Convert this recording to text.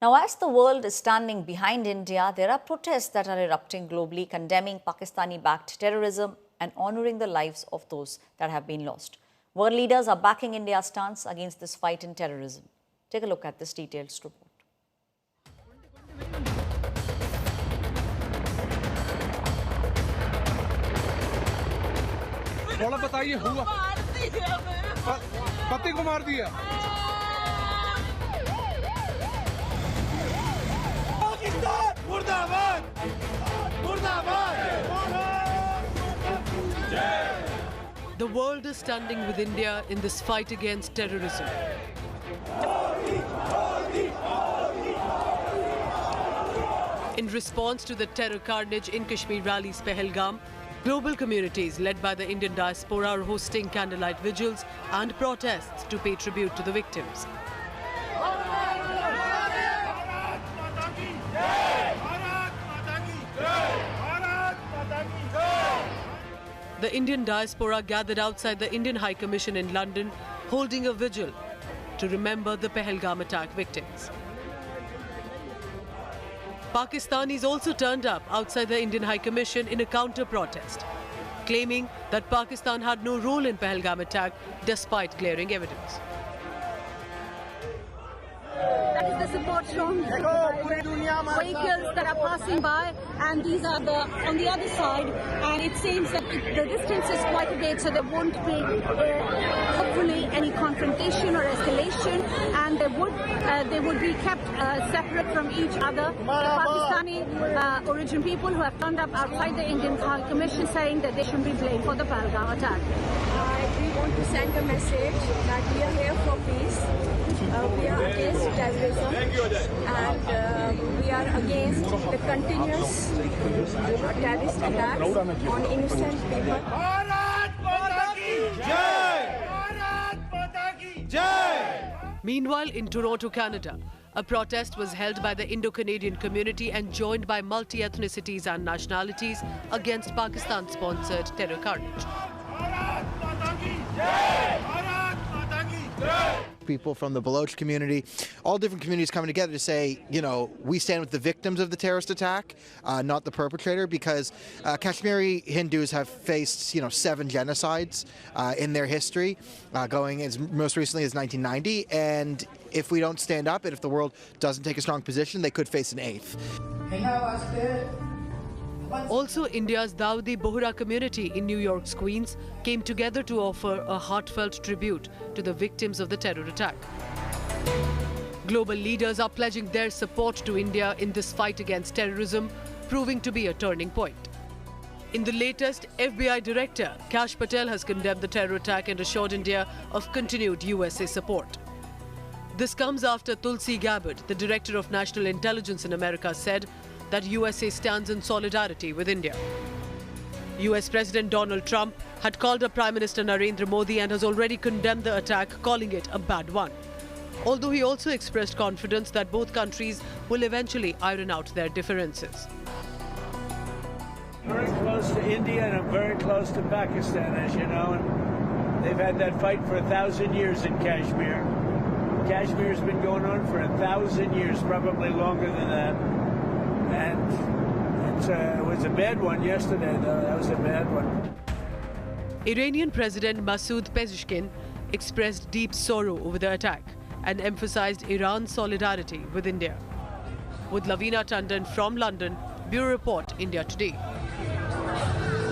Now, as the world is standing behind India, there are protests that are erupting globally, condemning Pakistani-backed terrorism and honouring the lives of those that have been lost. World leaders are backing India's stance against this fight in terrorism. Take a look at this detailed report. थोड़ा बताइए हुआ पति को मार दिया पाकिस्तान मुर्दाबाद मुर्दाबाद The world is standing with India in this fight against terrorism. In response to the terror carnage in Kashmir rallies Pahalgam, global communities led by the Indian diaspora are hosting candlelight vigils and protests to pay tribute to the victims. The Indian diaspora gathered outside the Indian High Commission in London, holding a vigil to remember the Pahalgam attack victims. Pakistanis also turned up outside the Indian High Commission in a counter-protest, claiming that Pakistan had no role in Pahalgam attack despite glaring evidence. That is the support shown by vehicles that are passing by, and these are on the other side, and it seems that the distance is quite a bit, so there won't be hopefully any confrontation or escalation, and they would be kept separate from each other. The Pakistani origin people who have turned up outside the Indian High Commission saying that they should be blamed for the Pahalgam attack. We want to send a message that we are here for peace. We are against terrorism, and we are against the continuous terrorist attacks on innocent people. Bharat माता की जय भारत माता की जय Meanwhile, in Toronto, Canada, a protest was held by the Indo-Canadian community and joined by multi-ethnicities and nationalities against Pakistan-sponsored terror carnage. People from the Baloch community, all different communities coming together to say, you know, we stand with the victims of the terrorist attack, not the perpetrator, because Kashmiri Hindus have faced, 7 genocides in their history, going as most recently as 1990, and if we don't stand up and if the world doesn't take a strong position, they could face an 8th. Also, India's Daudi Bahura community in New York's Queens came together to offer a heartfelt tribute to the victims of the terror attack. Global leaders are pledging their support to India in this fight against terrorism, proving to be a turning point. In the latest, FBI Director Kash Patel has condemned the terror attack and assured India of continued USA support. This comes after Tulsi Gabbard, the Director of National Intelligence in America, said that USA stands in solidarity with India. US President Donald Trump had called up Prime Minister Narendra Modi and has already condemned the attack, calling it a bad one. Although he also expressed confidence that both countries will eventually iron out their differences. Very close to India and I'm very close to Pakistan, as you know, and they've had that fight for 1,000 years in Kashmir. Kashmir's been going on for 1,000 years, probably longer than that. And it was a bad one yesterday, though. That was a bad one. Iranian President Masood Peshkin expressed deep sorrow over the attack and emphasized Iran's solidarity with India. With Lavina Tandon from London, Bureau Report, India Today.